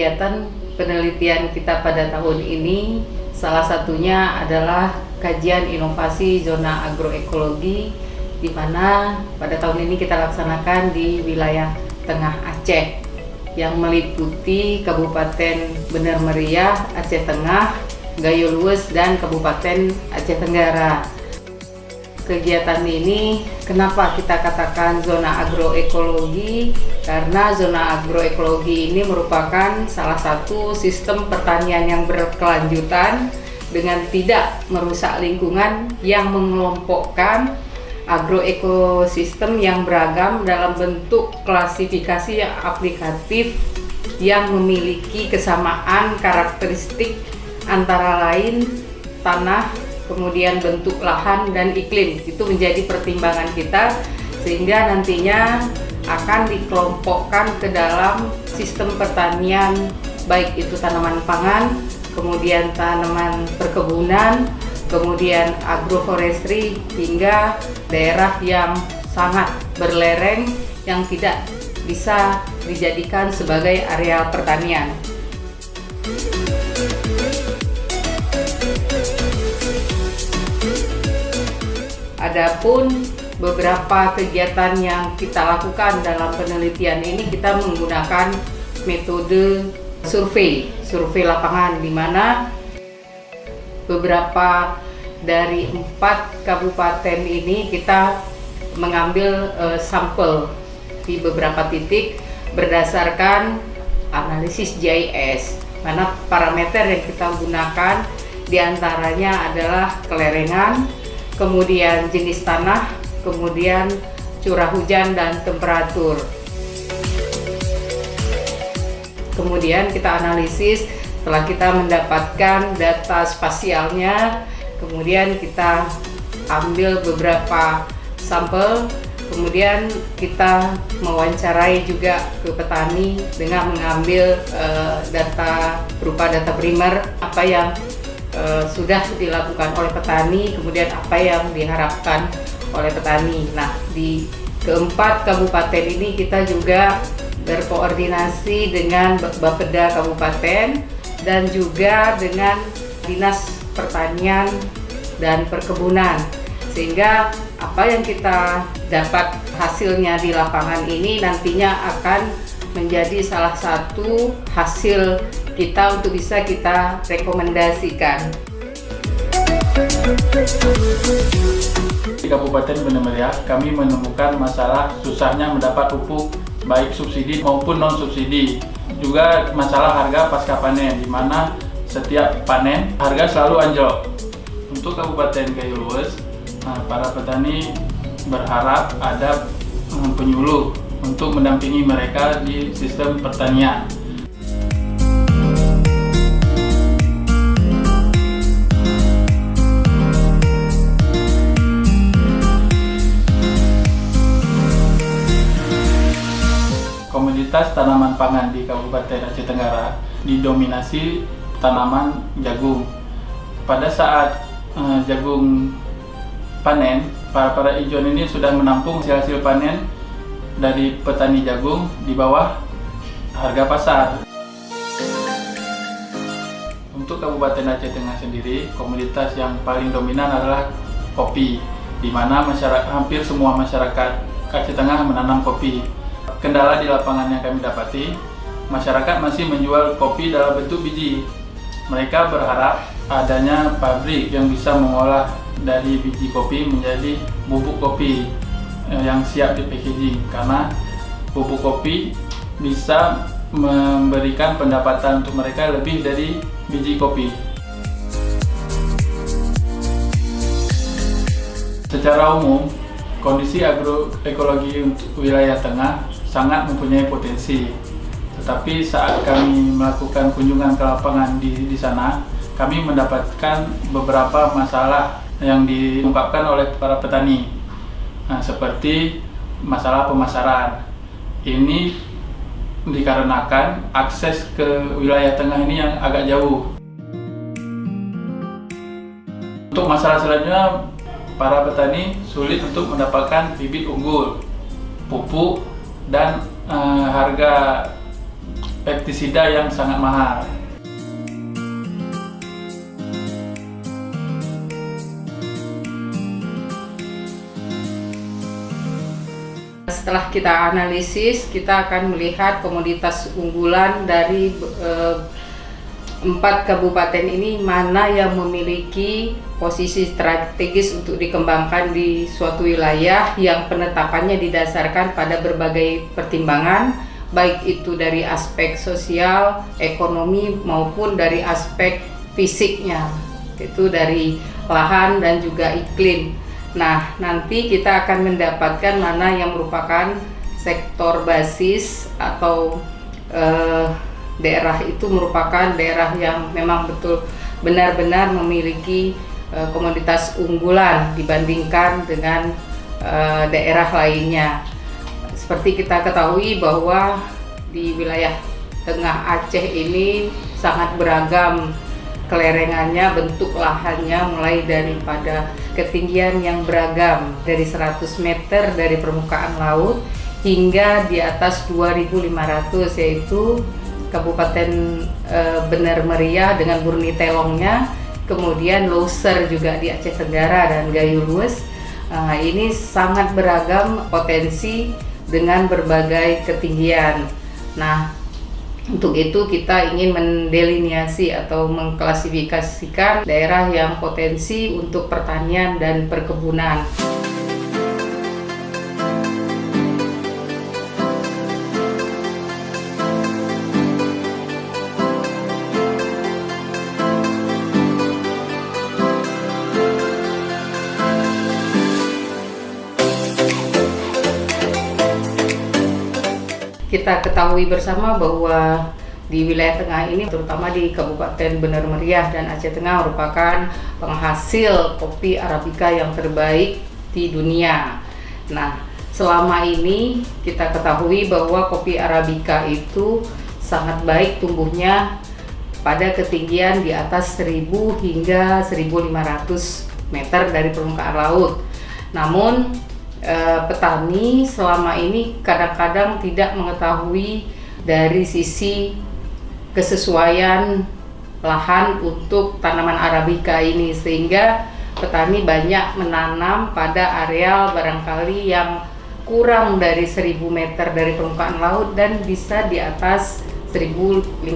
kegiatan penelitian kita pada tahun ini salah satunya adalah kajian inovasi zona agroekologi, di mana pada tahun ini kita laksanakan di wilayah Tengah Aceh yang meliputi Kabupaten Bener Meriah, Aceh Tengah, Gayo Lues, dan Kabupaten Aceh Tenggara. Kegiatan ini kenapa kita katakan zona agroekologi? Karena zona agroekologi ini merupakan salah satu sistem pertanian yang berkelanjutan dengan tidak merusak lingkungan, yang mengelompokkan agroekosistem yang beragam dalam bentuk klasifikasi yang aplikatif yang memiliki kesamaan karakteristik antara lain tanah, kemudian bentuk lahan dan iklim. Itu menjadi pertimbangan kita sehingga nantinya akan dikelompokkan ke dalam sistem pertanian, baik itu tanaman pangan, kemudian tanaman perkebunan, kemudian agroforestry, hingga daerah yang sangat berlereng yang tidak bisa dijadikan sebagai area pertanian. Adapun beberapa kegiatan yang kita lakukan dalam penelitian ini, kita menggunakan metode survei lapangan, di mana beberapa dari 4 kabupaten ini kita mengambil sampel di beberapa titik berdasarkan analisis GIS, mana parameter yang kita gunakan diantaranya adalah kelerengan, kemudian jenis tanah, kemudian curah hujan dan temperatur. Kemudian kita analisis, setelah kita mendapatkan data spasialnya, kemudian kita ambil beberapa sampel, kemudian kita mewawancarai juga ke petani dengan mengambil data berupa data primer, apa yang sudah dilakukan oleh petani, kemudian apa yang diharapkan oleh petani. Nah, di keempat kabupaten ini kita juga berkoordinasi dengan Bapeda Kabupaten dan juga dengan Dinas Pertanian dan Perkebunan, sehingga apa yang kita dapat hasilnya di lapangan ini nantinya akan menjadi salah satu hasil kita untuk bisa kita rekomendasikan. Di Kabupaten Bener Meriah, kami menemukan masalah susahnya mendapat pupuk baik subsidi maupun non subsidi. Juga masalah harga pasca panen, di mana setiap panen harga selalu anjlok. Untuk Kabupaten Gayo Lues, para petani berharap ada penyuluh untuk mendampingi mereka di sistem pertanian. Komoditas tanaman pangan di Kabupaten Aceh Tenggara didominasi tanaman jagung. Pada saat jagung panen, para ijon ini sudah menampung hasil panen dari petani jagung di bawah harga pasar. Untuk Kabupaten Aceh Tengah sendiri, komoditas yang paling dominan adalah kopi, di mana hampir semua masyarakat Aceh Tengah menanam kopi. Kendala di lapangan yang kami dapati, masyarakat masih menjual kopi dalam bentuk biji. Mereka berharap adanya pabrik yang bisa mengolah dari biji kopi menjadi bubuk kopi yang siap di packaging, karena bubuk kopi bisa memberikan pendapatan untuk mereka lebih dari biji kopi. Secara umum, kondisi agroekologi untuk wilayah tengah sangat mempunyai potensi, tetapi saat kami melakukan kunjungan ke lapangan di sana, kami mendapatkan beberapa masalah yang diungkapkan oleh para petani, seperti masalah pemasaran. Ini dikarenakan akses ke wilayah tengah ini yang agak jauh. Untuk masalah selanjutnya, para petani sulit untuk mendapatkan bibit unggul, pupuk, dan harga pestisida yang sangat mahal. Setelah kita analisis, kita akan melihat komoditas unggulan dari 4 kabupaten ini mana yang memiliki posisi strategis untuk dikembangkan di suatu wilayah yang penetapannya didasarkan pada berbagai pertimbangan, baik itu dari aspek sosial, ekonomi maupun dari aspek fisiknya, itu dari lahan dan juga iklim. Nah, nanti kita akan mendapatkan mana yang merupakan sektor basis atau daerah itu merupakan daerah yang memang betul benar-benar memiliki komoditas unggulan dibandingkan dengan daerah lainnya. Seperti kita ketahui bahwa di wilayah tengah Aceh ini sangat beragam kelerengannya, bentuk lahannya, mulai daripada ketinggian yang beragam dari 100 meter dari permukaan laut hingga di atas 2.500, yaitu Kabupaten Bener Meriah dengan Burni Telongnya, kemudian Loser juga di Aceh Tenggara dan Gayo Lues. Ini sangat beragam potensi dengan berbagai ketinggian. Nah, untuk itu kita ingin mendeliniasi atau mengklasifikasikan daerah yang potensi untuk pertanian dan perkebunan. Kita ketahui bersama bahwa di wilayah tengah ini, terutama di Kabupaten Bener Meriah dan Aceh Tengah, merupakan penghasil kopi Arabica yang terbaik di dunia. Nah, selama ini kita ketahui bahwa kopi Arabica itu sangat baik tumbuhnya pada ketinggian di atas 1000 hingga 1500 meter dari permukaan laut. Namun petani selama ini kadang-kadang tidak mengetahui dari sisi kesesuaian lahan untuk tanaman Arabica ini, sehingga petani banyak menanam pada areal barangkali yang kurang dari 1000 meter dari permukaan laut dan bisa di atas 1500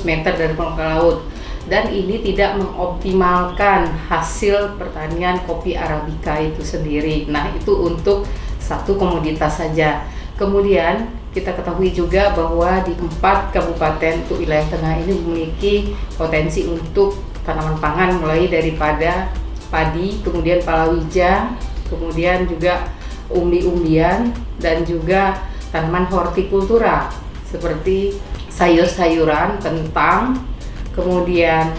meter dari permukaan laut, dan ini tidak mengoptimalkan hasil pertanian kopi Arabica itu sendiri. Nah, itu untuk satu komoditas saja. Kemudian kita ketahui juga bahwa di 4 kabupaten untuk wilayah tengah ini memiliki potensi untuk tanaman pangan, mulai daripada padi, kemudian palawija, kemudian juga umbi-umbian, dan juga tanaman hortikultura seperti sayur-sayuran, kentang, kemudian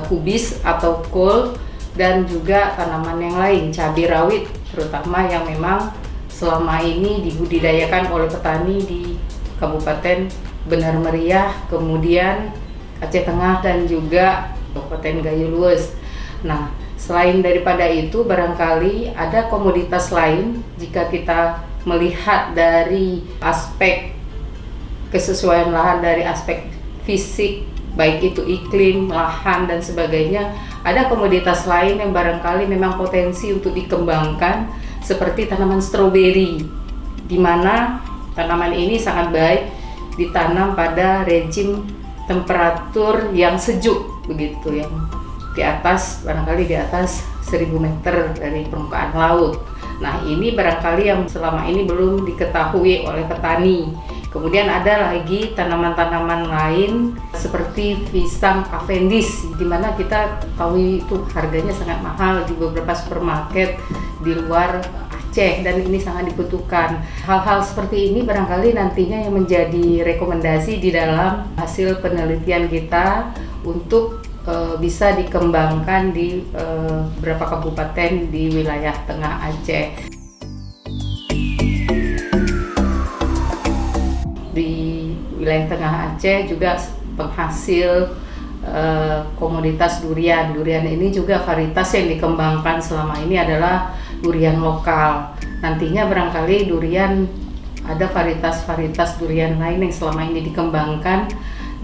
kubis atau kol, dan juga tanaman yang lain, cabai rawit terutama yang memang selama ini dibudidayakan oleh petani di Kabupaten Bener Meriah, kemudian Aceh Tengah, dan juga Kabupaten Gayo Lues. Nah, selain daripada itu, barangkali ada komoditas lain jika kita melihat dari aspek kesesuaian lahan, dari aspek fisik, baik itu iklim, lahan, dan sebagainya. Ada komoditas lain yang barangkali memang potensi untuk dikembangkan, seperti tanaman stroberi, di mana tanaman ini sangat baik ditanam pada rejim temperatur yang sejuk, begitu, yang di atas, barangkali di atas 1000 meter dari permukaan laut. Nah, ini barangkali yang selama ini belum diketahui oleh petani. Kemudian ada lagi tanaman-tanaman lain seperti pisang Cavendish, di mana kita tahu itu harganya sangat mahal di beberapa supermarket di luar Aceh, dan ini sangat dibutuhkan. Hal-hal seperti ini barangkali nantinya yang menjadi rekomendasi di dalam hasil penelitian kita untuk bisa dikembangkan di beberapa kabupaten di wilayah tengah Aceh. Di wilayah tengah Aceh juga penghasil komoditas durian. Durian ini juga varietas yang dikembangkan selama ini adalah durian lokal. Nantinya barangkali durian Ada varietas-varietas durian lain yang selama ini dikembangkan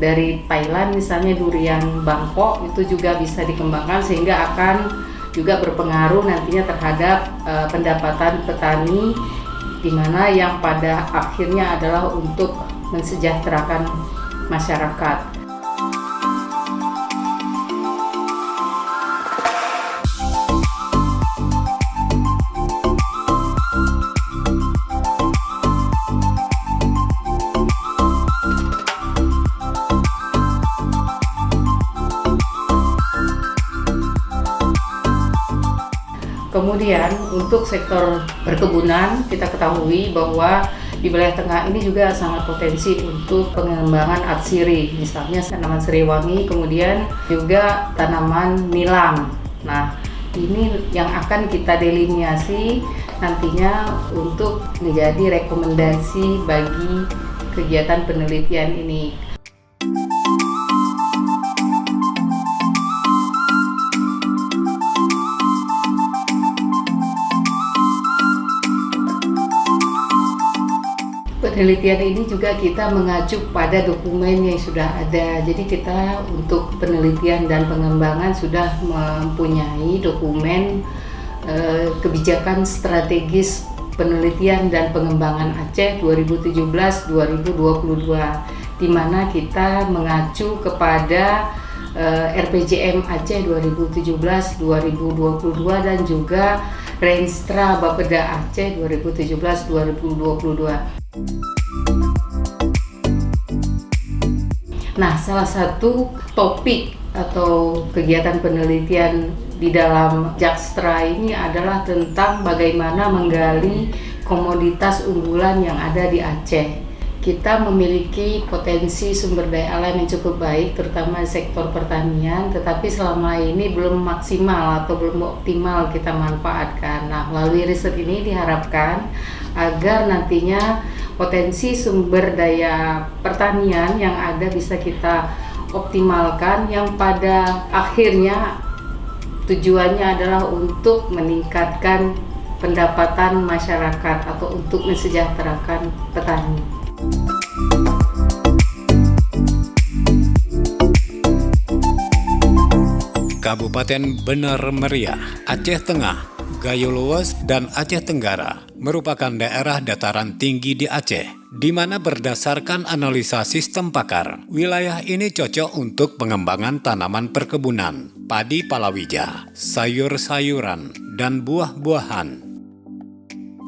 dari Thailand, misalnya durian Bangkok itu juga bisa dikembangkan sehingga akan juga berpengaruh nantinya terhadap pendapatan petani, di mana yang pada akhirnya adalah untuk mensejahterakan masyarakat. Kemudian untuk sektor perkebunan, kita ketahui bahwa di wilayah tengah ini juga sangat potensi untuk pengembangan atsiri, misalnya tanaman seriwangi, kemudian juga tanaman nilam. Nah, ini yang akan kita delineasi nantinya untuk menjadi rekomendasi bagi kegiatan penelitian ini. Penelitian ini juga kita mengacu pada dokumen yang sudah ada. Jadi kita untuk penelitian dan pengembangan sudah mempunyai dokumen kebijakan strategis penelitian dan pengembangan Aceh 2017-2022, di mana kita mengacu kepada RPJM Aceh 2017-2022 dan juga Renstra Bapeda Aceh 2017-2022. Nah, salah satu topik atau kegiatan penelitian di dalam Jakstra ini adalah tentang bagaimana menggali komoditas unggulan yang ada di Aceh. Kita memiliki potensi sumber daya alam yang cukup baik, terutama di sektor pertanian, tetapi selama ini belum maksimal atau belum optimal kita manfaatkan. Nah, melalui riset ini diharapkan agar nantinya potensi sumber daya pertanian yang ada bisa kita optimalkan, yang pada akhirnya tujuannya adalah untuk meningkatkan pendapatan masyarakat atau untuk mensejahterakan petani. Kabupaten Bener Meriah, Aceh Tengah, Gayo Luwes, dan Aceh Tenggara merupakan daerah dataran tinggi di Aceh, di mana berdasarkan analisa sistem pakar, wilayah ini cocok untuk pengembangan tanaman perkebunan, padi palawija, sayur-sayuran, dan buah-buahan.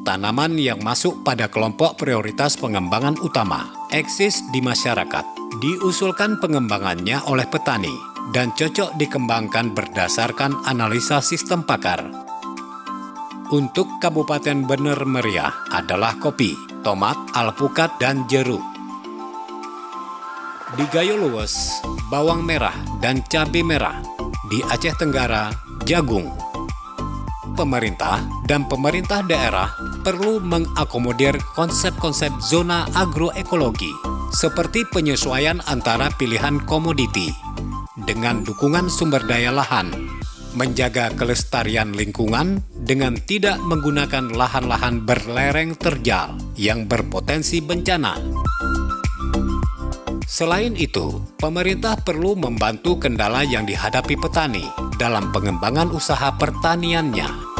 Tanaman yang masuk pada kelompok prioritas pengembangan utama, eksis di masyarakat, diusulkan pengembangannya oleh petani, dan cocok dikembangkan berdasarkan analisa sistem pakar. Untuk Kabupaten Bener Meriah adalah kopi, tomat, alpukat, dan jeruk. Di Gayo Luwes, bawang merah dan cabai merah. Di Aceh Tenggara, jagung. Pemerintah dan pemerintah daerah perlu mengakomodir konsep-konsep zona agroekologi seperti penyesuaian antara pilihan komoditi dengan dukungan sumber daya lahan, menjaga kelestarian lingkungan dengan tidak menggunakan lahan-lahan berlereng terjal yang berpotensi bencana. Selain itu, pemerintah perlu membantu kendala yang dihadapi petani dalam pengembangan usaha pertaniannya.